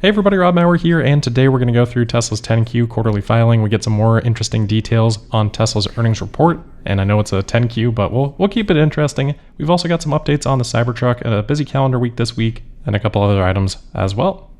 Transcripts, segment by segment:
Hey everybody, Rob Maurer here, and today we're going to go through Tesla's 10Q quarterly filing. We get some more interesting details on Tesla's earnings report, and I know it's a 10Q, but we'll keep it interesting. We've also got some updates on the Cybertruck, a busy calendar week this week, and a couple other items as well.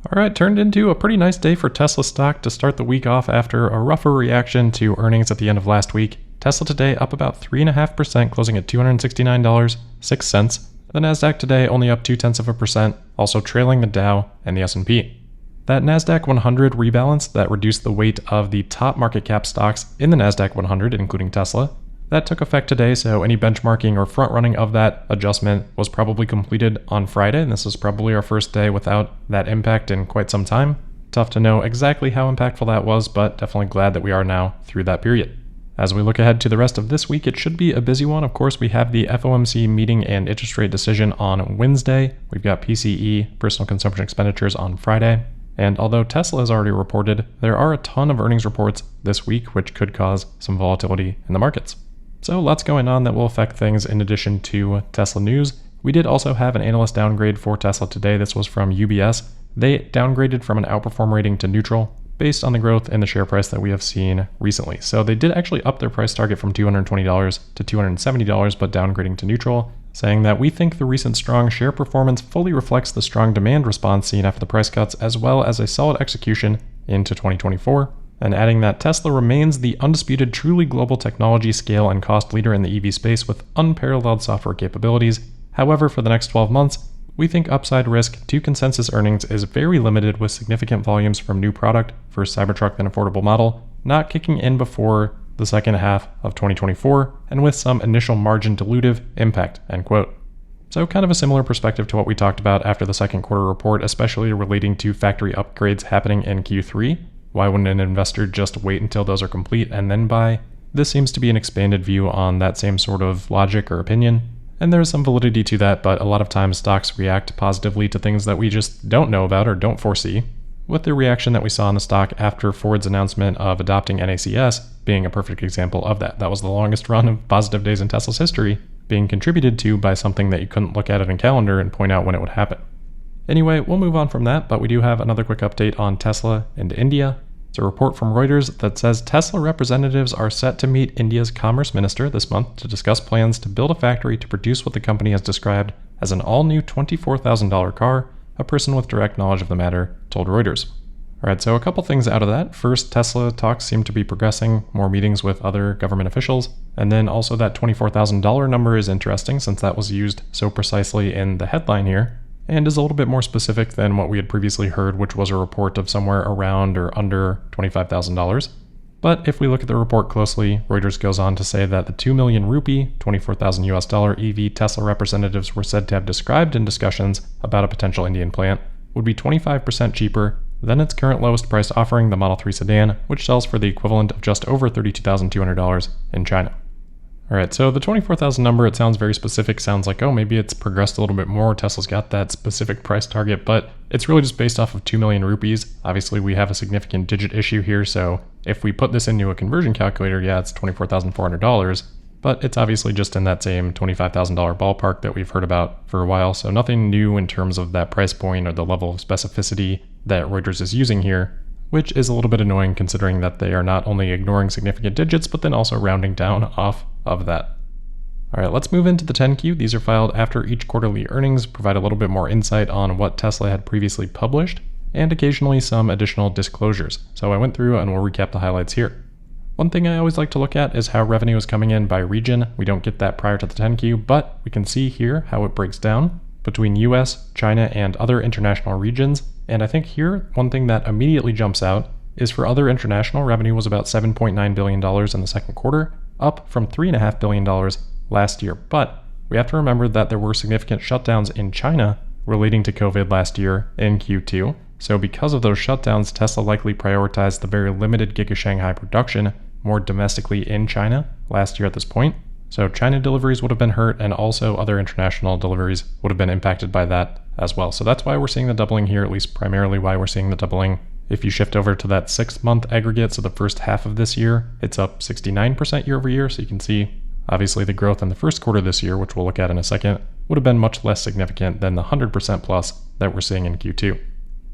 Alright, turned into a pretty nice day for Tesla stock to start the week off after a rougher reaction to earnings at the end of last week. Tesla today up about 3.5%, closing at $269.06. The Nasdaq today only up 0.2%, also trailing the Dow and the S&P. That Nasdaq 100 rebalance that reduced the weight of the top market cap stocks in the Nasdaq 100, including Tesla, that took effect today, so any benchmarking or front running of that adjustment was probably completed on Friday, and this is probably our first day without that impact in quite some time. Tough to know exactly how impactful that was, but definitely glad that we are now through that period. As we look ahead to the rest of this week, it should be a busy one. Of course, we have the FOMC meeting and interest rate decision on Wednesday. We've got PCE, personal consumption expenditures, on Friday. And although Tesla has already reported, there are a ton of earnings reports this week, which could cause some volatility in the markets. So lots going on that will affect things in addition to Tesla news. We did also have an analyst downgrade for Tesla today. This was from UBS. They downgraded from an outperform rating to neutral, based on the growth in the share price that we have seen recently. So they did actually up their price target from $220 to $270, but downgrading to neutral, saying that we think the recent strong share performance fully reflects the strong demand response seen after the price cuts, as well as a solid execution into 2024, and adding that Tesla remains the undisputed truly global technology, scale, and cost leader in the EV space with unparalleled software capabilities. However, for the next 12 months, we think upside risk to consensus earnings is very limited, with significant volumes from new product for Cybertruck and affordable model not kicking in before the second half of 2024, and with some initial margin dilutive impact, end quote. So kind of a similar perspective to what we talked about after the second quarter report, especially relating to factory upgrades happening in Q3. Why wouldn't an investor just wait until those are complete and then buy? This seems to be an expanded view on that same sort of logic or opinion. And there's some validity to that, but a lot of times stocks react positively to things that we just don't know about or don't foresee, with the reaction that we saw in the stock after Ford's announcement of adopting NACS being a perfect example of that. That was the longest run of positive days in Tesla's history, being contributed to by something that you couldn't look at in a calendar and point out when it would happen. Anyway, we'll move on from that, but we do have another quick update on Tesla and India. It's a report from Reuters that says Tesla representatives are set to meet India's Commerce Minister this month to discuss plans to build a factory to produce what the company has described as an all-new $24,000 car, a person with direct knowledge of the matter told Reuters. Alright, so a couple things out of that. First, Tesla talks seem to be progressing, more meetings with other government officials, and then also that $24,000 number is interesting since that was used so precisely in the headline here, and is a little bit more specific than what we had previously heard, which was a report of somewhere around or under $25,000. But if we look at the report closely, Reuters goes on to say that the 2 million rupee, $24,000 EV Tesla representatives were said to have described in discussions about a potential Indian plant would be 25% cheaper than its current lowest priced offering, the Model 3 sedan, which sells for the equivalent of just over $32,200 in China. Alright, so the 24,000 number, it sounds very specific, sounds like, oh, maybe it's progressed a little bit more, Tesla's got that specific price target, but it's really just based off of 2 million rupees. Obviously, we have a significant digit issue here, so if we put this into a conversion calculator, yeah, it's $24,400, but it's obviously just in that same $25,000 ballpark that we've heard about for a while, so nothing new in terms of that price point or the level of specificity that Reuters is using here, which is a little bit annoying considering that they are not only ignoring significant digits, but then also rounding down off of that. Alright, let's move into the 10Q. These are filed after each quarterly earnings, provide a little bit more insight on what Tesla had previously published, and occasionally some additional disclosures. So I went through and we'll recap the highlights here. One thing I always like to look at is how revenue is coming in by region. We don't get that prior to the 10Q, but we can see here how it breaks down between US, China, and other international regions. And I think here, one thing that immediately jumps out is for other international, revenue was about $7.9 billion in the second quarter, up from $3.5 billion last year. But we have to remember that there were significant shutdowns in China relating to COVID last year in Q2. So because of those shutdowns, Tesla likely prioritized the very limited Giga Shanghai production more domestically in China last year at this point. So China deliveries would have been hurt, and also other international deliveries would have been impacted by that as well. So that's why we're seeing the doubling here, at least primarily why we're seeing the doubling. If you shift over to that 6-month aggregate, so the first half of this year, it's up 69% year over year. So you can see, obviously, the growth in the first quarter this year, which we'll look at in a second, would have been much less significant than the 100% plus that we're seeing in Q2.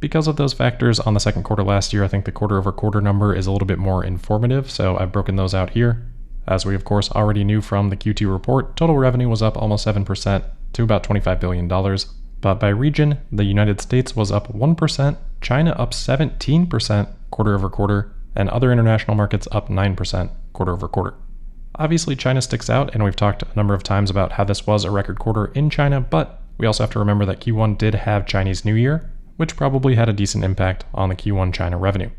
Because of those factors on the second quarter last year, I think the quarter-over-quarter number is a little bit more informative, so I've broken those out here. As we of course already knew from the Q2 report, total revenue was up almost 7% to about $25 billion. But by region, the United States was up 1%, China up 17% quarter-over-quarter, and other international markets up 9% quarter-over-quarter. Obviously, China sticks out, and we've talked a number of times about how this was a record quarter in China, but we also have to remember that Q1 did have Chinese New Year, which probably had a decent impact on the Q1 China revenue.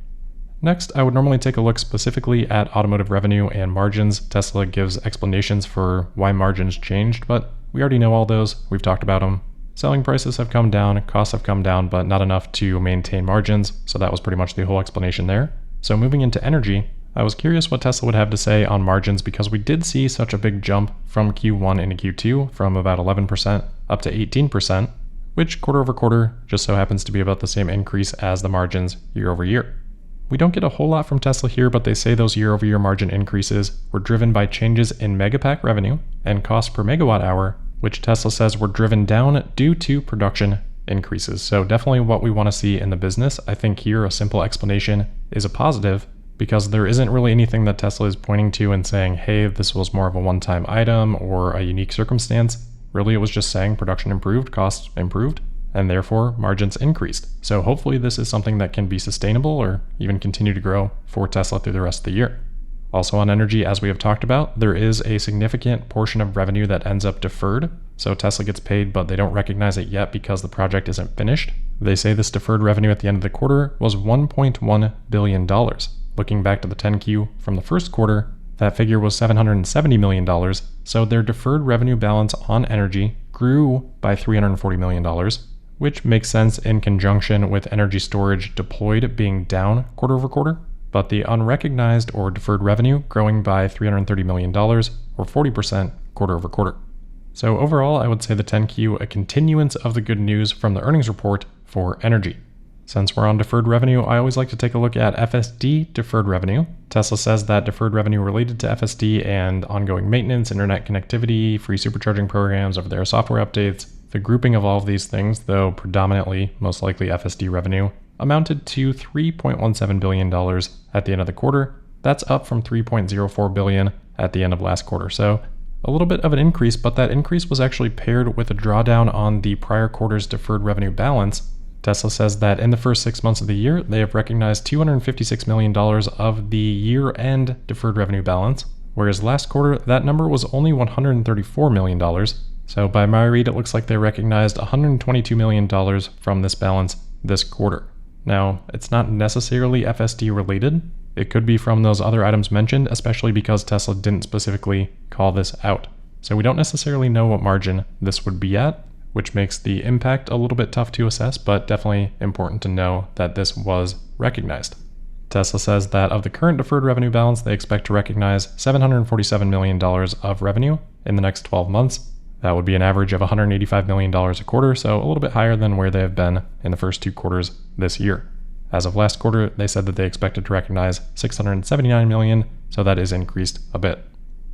Next, I would normally take a look specifically at automotive revenue and margins. Tesla gives explanations for why margins changed, but we already know all those. We've talked about them. Selling prices have come down, costs have come down, but not enough to maintain margins, so that was pretty much the whole explanation there. So moving into energy, I was curious what Tesla would have to say on margins because we did see such a big jump from Q1 into Q2 from about 11% up to 18%, which quarter-over-quarter just so happens to be about the same increase as the margins year-over-year. We don't get a whole lot from Tesla here, but they say those year-over-year margin increases were driven by changes in megapack revenue and cost per megawatt hour, which Tesla says were driven down due to production increases. So definitely what we want to see in the business. I think here a simple explanation is a positive because there isn't really anything that Tesla is pointing to and saying, hey, this was more of a one-time item or a unique circumstance. Really, it was just saying production improved, costs improved, and therefore margins increased. So hopefully this is something that can be sustainable or even continue to grow for Tesla through the rest of the year. Also on energy, as we have talked about, there is a significant portion of revenue that ends up deferred. So Tesla gets paid, but they don't recognize it yet because the project isn't finished. They say this deferred revenue at the end of the quarter was $1.1 billion. Looking back to the 10Q from the first quarter, that figure was $770 million. So their deferred revenue balance on energy grew by $340 million, which makes sense in conjunction with energy storage deployed being down quarter-over-quarter. But the unrecognized or deferred revenue growing by $330 million or 40% quarter-over-quarter. So overall, I would say the 10Q a continuance of the good news from the earnings report for energy. Since we're on deferred revenue, I always like to take a look at FSD deferred revenue. Tesla says that deferred revenue related to FSD and ongoing maintenance, internet connectivity, free supercharging programs, over-the-air software updates, the grouping of all of these things, though predominantly, most likely FSD revenue, amounted to $3.17 billion at the end of the quarter. That's up from $3.04 billion at the end of last quarter. So a little bit of an increase, but that increase was actually paired with a drawdown on the prior quarter's deferred revenue balance. Tesla says that in the first 6 months of the year, they have recognized $256 million of the year-end deferred revenue balance, whereas last quarter, that number was only $134 million. So by my read, it looks like they recognized $122 million from this balance this quarter. Now, it's not necessarily FSD related. It could be from those other items mentioned, especially because Tesla didn't specifically call this out. So we don't necessarily know what margin this would be at, which makes the impact a little bit tough to assess, but definitely important to know that this was recognized. Tesla says that of the current deferred revenue balance, they expect to recognize $747 million of revenue in the next 12 months. That would be an average of $185 million a quarter, so a little bit higher than where they have been in the first 2 quarters this year. As of last quarter, they said that they expected to recognize $679 million, so that is increased a bit.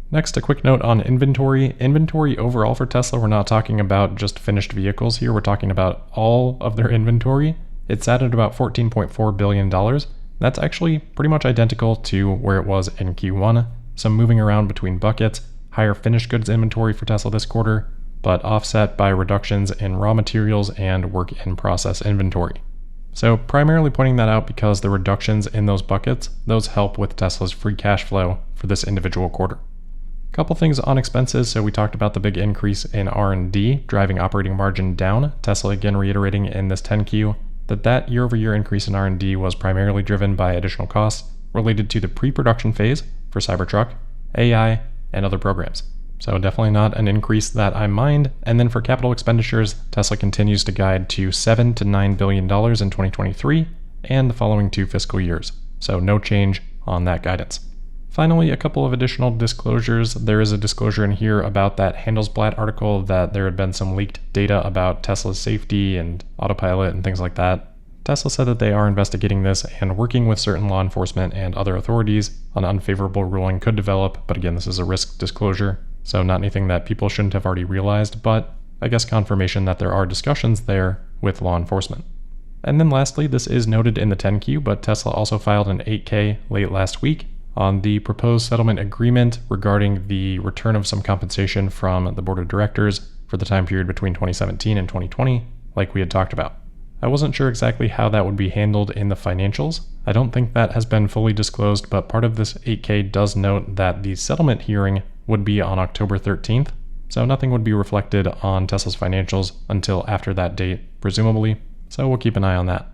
Next, a quick note on inventory. Inventory overall for Tesla, we're not talking about just finished vehicles here, we're talking about all of their inventory. It's at about $14.4 billion. That's actually pretty much identical to where it was in Q1. Some moving around between buckets, higher finished goods inventory for Tesla this quarter, but offset by reductions in raw materials and work in process inventory. So primarily pointing that out because the reductions in those buckets, those help with Tesla's free cash flow for this individual quarter. Couple things on expenses. So we talked about the big increase in R&D driving operating margin down. Tesla again reiterating in this 10Q that year-over-year increase in R&D was primarily driven by additional costs related to the pre-production phase for Cybertruck, AI, and other programs. So definitely not an increase that I mind. And then for capital expenditures, Tesla continues to guide to $7 to $9 billion in 2023 and the following 2 fiscal years. So no change on that guidance. Finally, a couple of additional disclosures. There is a disclosure in here about that Handelsblatt article that there had been some leaked data about Tesla's safety and autopilot and things like that. Tesla said that they are investigating this and working with certain law enforcement and other authorities. An unfavorable ruling could develop, but again, this is a risk disclosure, so not anything that people shouldn't have already realized, but I guess confirmation that there are discussions there with law enforcement. And then lastly, this is noted in the 10Q, but Tesla also filed an 8K late last week on the proposed settlement agreement regarding the return of some compensation from the board of directors for the time period between 2017 and 2020, like we had talked about. I wasn't sure exactly how that would be handled in the financials. I don't think that has been fully disclosed, but part of this 8K does note that the settlement hearing would be on October 13th, so nothing would be reflected on Tesla's financials until after that date, presumably, so we'll keep an eye on that.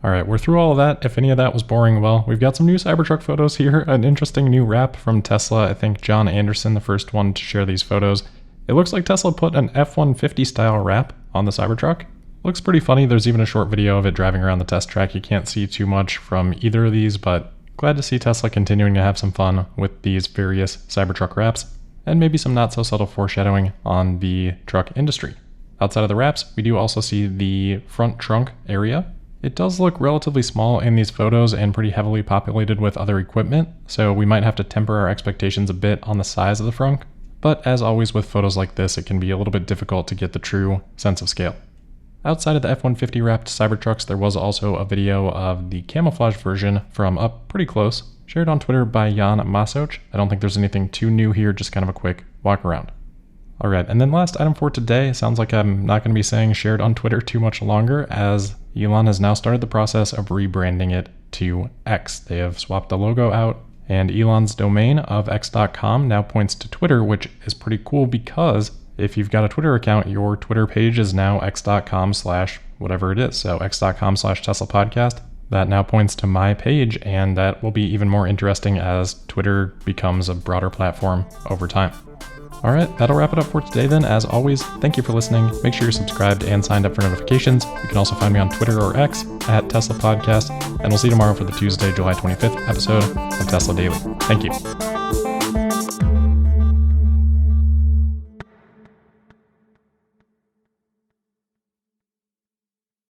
Alright, we're through all of that. If any of that was boring, well, we've got some new Cybertruck photos here, an interesting new wrap from Tesla. I think John Anderson, the first one to share these photos. It looks like Tesla put an F-150 style wrap on the Cybertruck. Looks pretty funny. There's even a short video of it driving around the test track. You can't see too much from either of these, but glad to see Tesla continuing to have some fun with these various Cybertruck wraps, and maybe some not so subtle foreshadowing on the truck industry. Outside of the wraps, we do also see the front trunk area. It does look relatively small in these photos and pretty heavily populated with other equipment, so we might have to temper our expectations a bit on the size of the frunk, but as always with photos like this, it can be a little bit difficult to get the true sense of scale. Outside of the F-150 wrapped Cybertrucks, there was also a video of the camouflage version from up pretty close, shared on Twitter by Jan Masoch. I don't think there's anything too new here, just kind of a quick walk around. Alright, and then last item for today, sounds like I'm not going to be saying shared on Twitter too much longer, as Elon has now started the process of rebranding it to X. They have swapped the logo out, and Elon's domain of x.com now points to Twitter, which is pretty cool because if you've got a Twitter account, your Twitter page is now x.com/whatever it is. So x.com/Tesla podcast. That now points to my page, and that will be even more interesting as Twitter becomes a broader platform over time. Alright, that'll wrap it up for today then. As always, thank you for listening. Make sure you're subscribed and signed up for notifications. You can also find me on Twitter or X at Tesla Podcast, and we'll see you tomorrow for the Tuesday, July 25th episode of Tesla Daily. Thank you.